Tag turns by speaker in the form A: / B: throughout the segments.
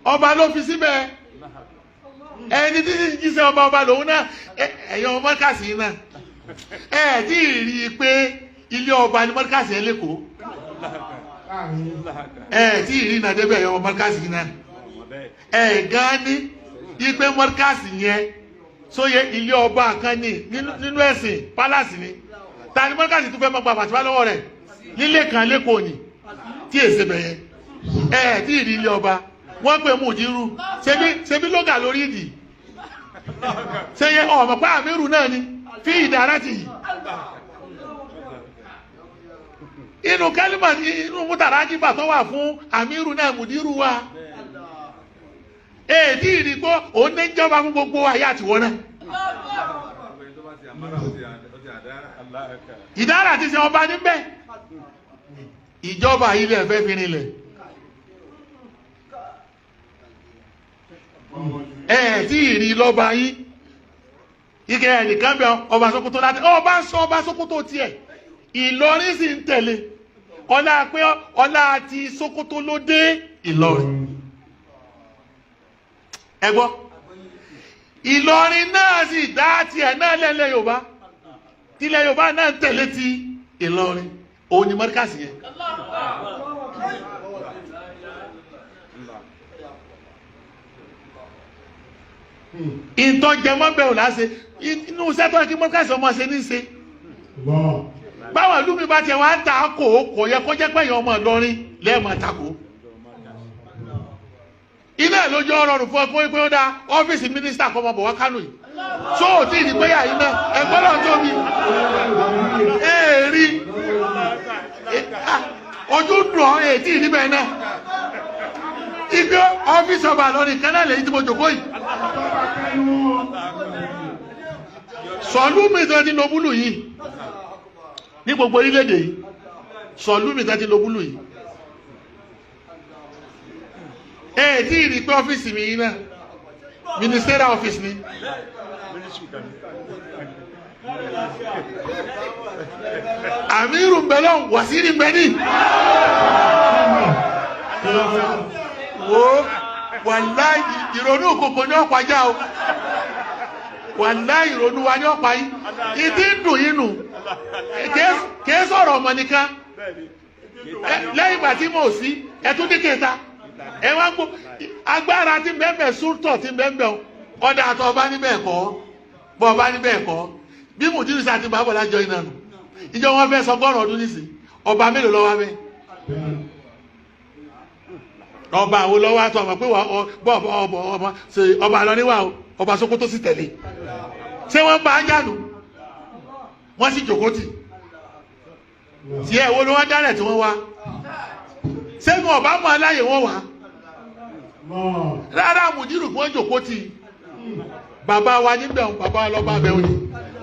A: ọba ló fi síbẹ̀ ẹni tí jíṣẹ́ ọba lòun náà ẹ̀yọ́ Markaz náà tí rí i pé ilé ọba ní Markaz yẹn lẹ́kọ̀ọ́ tí rí iná débẹ̀ ẹ̀yọ́ Markaz náà gan ní ipe Markaz yẹn sóye ilé ọba kan ní nínú ẹ̀sìn palace ni ta ni Markaz tó fẹ́ mọ́ gba bàtìbá lọ́wọ́ rẹ̀ nílé kan lẹ́kọ̀ọ́ ni tí èsè bẹ̀yẹn tí rí ilé ọba wọ́n pè mùdírù ṣebí lóga lórí ìdì ṣeye ọmọ pa àmírù náà ni fi ìdárátì yìí inú kálímà inú mútàrájíbà tó wà fún àmírù náà mùdírù wa tí ìrìgbó òun ní jọba fún gbogbo ayé àtiwọ́ náà ìdára ti ṣe ọba níbẹ̀ ìjọba ilẹ̀ ẹ̀fẹ́ fi rinlẹ̀ tí ìrì lọ́ba yín ike ẹnìkan bẹ ọba Sókótó láti ọba ń sọ ọba Sókótó tiẹ̀ Ìlọrin sì ń tẹ̀lé ọlá pé ọlá ti Sókótó ló dé Ìlọrin ẹ gbọ́ Ìlọrin náà sì dá tiẹ̀ náà lẹ́lẹ́ Yorùbá tilẹ̀ Yorùbá náà ń tẹ̀lé ti Ìlọrin òun ni Markaz yẹn ìtọ́jẹmọ́ bẹ̀rù láṣẹ inú sẹ́tọ́ kí Markaz ọmọ ṣe ní ṣe báwọn ìlú mi bá tiẹ̀ wá ń ta kò yẹ kó jẹ́ pẹ̀yìn ọmọ Ìlọrin lẹ́ẹ̀mọ́ tako iná lójú ọrọ̀rùn fún ọkùnrin pé ó dá ọ́fíìsì mínísítà kọ́mọ bọ̀ wá Kánò yìí tó ò tí ì ní péyà yìí náà ẹgbọ́n náà tó mi èèrí ojú dùn ọ́ ètí ìníbẹ̀ náà ibi ọ́fíìsì ọba Ìlọrin kan náà lèyí tí mo jòkó yìí sọ̀lú mi tó ti lo búlù yìí ní gbogbo orílẹ̀-èdè yìí sọ̀lú mi tó ti lo búlù yìí tí ìrì pé ọ́fíìsì mi yìí náà ministerial office ni àmírù ń bẹ lọ́n wàsírí ń bẹ ní wo wàláhì ìrònú kòkò ní ọ̀pá já o wàláhì ìrònú wa ní ọ̀pá yìí ìdí dùn yìí nù kìí sọ̀rọ̀ ọmọ nìkan lẹ́yìn ìgbà tí mo sí ẹtún ní kẹta ẹ wá gbọ́ agbára tí bẹ́ẹ̀ súrtọ̀ tí bẹ́ẹ̀ ọ̀dà àtọ̀ ọba níbẹ̀ kọ́ bọ́ ọba níbẹ̀ kọ́ bí mùdírù sí àti bàbá lájọ iná nù ìjọ wọn fẹ́ sọgọ́rùn ọdún nísìn ọba mélòó lọ́wọ́ abẹ́ ọba àwọn lọ́wọ́ àtọ̀ ọmọ pé ọba ṣe ọba lọ níwà ọba Sókótó sì tẹ̀lé ṣé wọ́n bá jánu wọ́n sì jòkó tì tí ẹ̀ wo ló wọ́n dálẹ̀ tí wọ́n wá ṣẹ́gun ọba mọ́ aláyè wọ́n wá rárá mùdírù wọ́n jòkó tì bàbá wa níbẹ̀ bàbá wa lọ́ba abẹ́ òní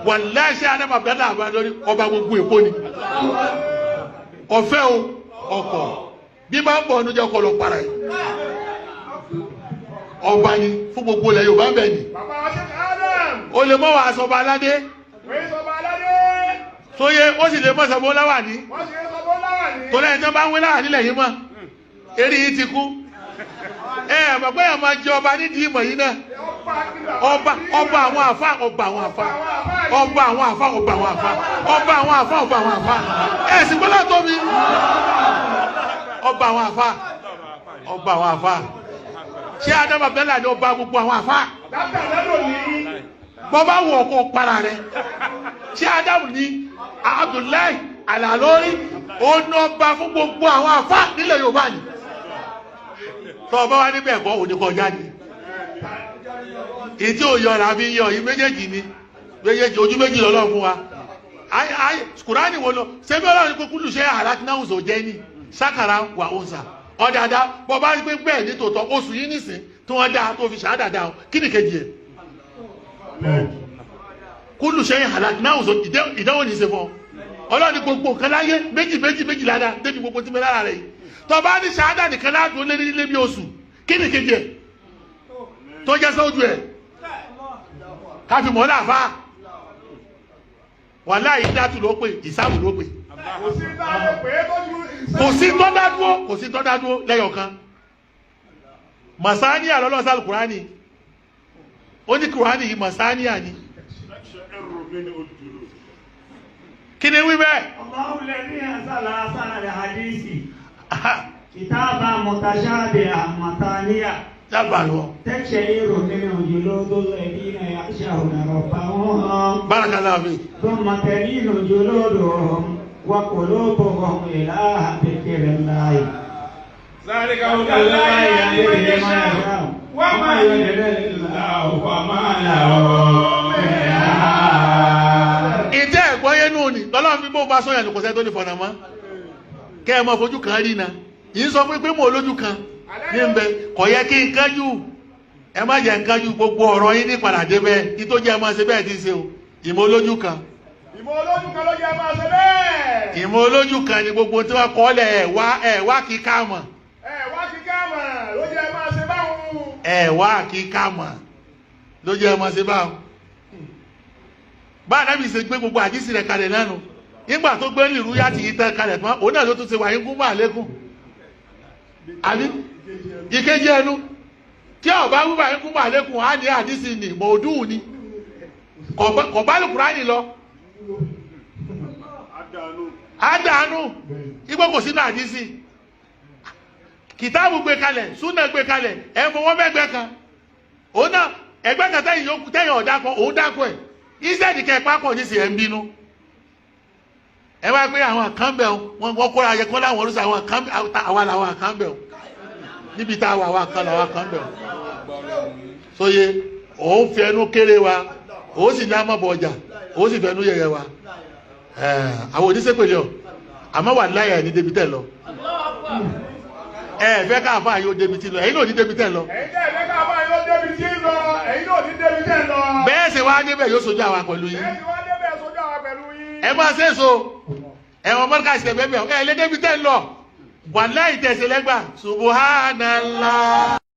A: wà láṣẹ adébàbẹ́dà àbá lórí ọba gbogbo èkó ni ọ̀fẹ́ o ọkọ̀ bí bá ń bọ̀ ọdún jẹ́ ọkọ̀ lọ para ẹ̀ ọba ni fún gbogbo ilẹ̀ Yorùbá bẹ̀ ni o lè mọ́ wà sọba aládé sóye ó sì lè mọ́ sọba láwà ní tó lẹ́yìn tó bá ń wé láwà nílẹ̀ yìí mọ́ eré yìí ti kú mọ̀ pé ẹ̀ máa jẹ ọba nídìí ìmọ̀ yìí náà ọba àwọn àfá ọba àwọn àfá ọba àwọn àfá ọba àwọn àfá ọba àwọn àfá ọba àwọn àfá ẹ̀sìn gbọ́dọ̀ tóbi ọba àwọn àfá ọba àwọn àfá ṣé Adama bẹ́lá ni ọba gbogbo àwọn àfá bọ́bá wọ̀ ọkọ̀ para rẹ̀ ṣé Adamu ní Abdullahi Alalori ó ná ọba fún gbogbo àwọn àfá nílẹ̀ Yorùbá ni tọ́ ọba wa níbẹ̀ kọ́ òní kọjá ni ìdí òyọ̀rà fi yọ yìí méjèèjì ni méjèèjì ojú méjì lọ́lọ́ fún wa kùránì wo lọ sẹ́bí ọlọ́run kó kúlù ṣe àràkínáwùsọ̀ jẹ́ ní sákàrà wà òǹsà ọ̀dàdà bọ́ bá rí pé bẹ́ẹ̀ ní tòótọ́ oṣù yìí nìsín tí wọ́n dá tó fi ṣàdàdà kí ni kejì ẹ̀ kúlù ṣe àràkínáwùsọ̀ ìdánwò ní ṣe fún ọlọ́run gbogbo nǹkan láyé méjì ládàá débi gbogbo tí mẹ́lára rẹ̀ yìí tọ́ bá ní ṣàdà nìkan ládùn lé bí oṣù kí ni kejì ẹ̀ tó jẹ́ sójú ẹ̀ káfí mọ́ láàfá wà láì dátù ló pè ìsáàmù ló pè kò sí tó dá dúró lẹ́yọ̀kan masaniya lọ́lọ́ sálù kùránì ó ní kùránì yìí masaniya ni kí ni wí bẹ́ẹ̀.
B: Allahu alladhi anzala ahsana al-hadisi kitaban mutashabihan mataniya taqsha'iru minhu juludul ladina yakhshawna rabbahum
A: barakallahu fi
B: thumma talinu juluduhum wa qulubuhum ila dhikrillah zalika hudallahi yahdi man yasha wa man yudlilillahu fama lahu min hadi.
A: ìtẹ́ ẹ̀gbọ́yé nù ní lọ́lọ́run bí bó bá sọ́yà ní kò sẹ́ tó lè fọ̀nà mọ́ kẹ́ ẹ mọ́ fojú kan rí na yìí sọ pé mo lójú kan ní ń bẹ kò yẹ kí n kájú ẹ má jẹ́ n kájú gbogbo ọ̀rọ̀ yín ní padà dé bẹ́ẹ̀ kí tó jẹ́ ẹ máa ṣe bẹ́ẹ̀ ti ṣe o ìmọ̀ olójú kan
C: ìmọ̀ olójú kan ló jẹ́ ẹ máa ṣe bẹ́ẹ̀.
A: ìmọ̀ olójú kan ni gbogbo tí wọ́n kọ́ lẹ̀ ẹ̀ wá kí ká mọ̀
C: wá kí ká mọ̀ ló jẹ́ ẹ máa ṣe báwọn.
A: wá kí ká mọ̀ ló jẹ́ ẹ máa ṣe báwọn. bá Ànábì ṣe gbé gbogbo àdísì rẹ̀ kalẹ̀ nánu nígbà tó gbé ní ìrú yá ti yí tẹ́ kalẹ̀ tán òun náà ló tún ṣe wà yín gún bá lékún àbí ìkéjì ẹnu tí ọba wíwà yín gún bá lékún á ní àdísì ní mọ̀ọ́dún ni kò bá lè Kùránì lọ àdánù igbó kò sínú àdísì kìtáàbù gbé kalẹ̀ súnà gbé kalẹ̀ ẹ̀ fọwọ́ mẹ́gbẹ́ kan òun náà ẹgbẹ́ kan tẹ́yìn ọ̀dàkọ̀ òun dákọ̀ ẹ̀ ìṣẹ́ẹ̀dì kẹpàpọ̀ ní sí ẹ̀ ń bínú ẹ wá pé àwọn kan bẹ̀ wọ́n kóra ayẹ kọ́ láwọn orúsọ àwọn kan àwa làwọn kan bẹ̀ níbi tá a wà àwọn kan làwọn kan bẹ̀ sóye òun fi ẹnu kéré wa òun sì ní àmọ́bọ̀ ọjà òun sì fẹnu yẹyẹ wa àwọn oníṣẹ́pẹ̀lẹ̀ ọ̀ àmọ́ wà láyà ní débi tẹ̀ lọ ẹ fẹ́ káàfà yóò débi tí lọ ẹ̀yin náà ní débi tẹ̀ lọ bẹ́ẹ̀ sì wá débẹ̀ yóò sojú àwa pẹ̀lú yín ẹ máa ṣe é so ẹ̀wọ̀n Markaz bẹ́ẹ̀ bẹ́ẹ̀ ẹ̀ lé débi tẹ̀ lọ wà láì tẹ̀sí lẹ́gbà subhanallah.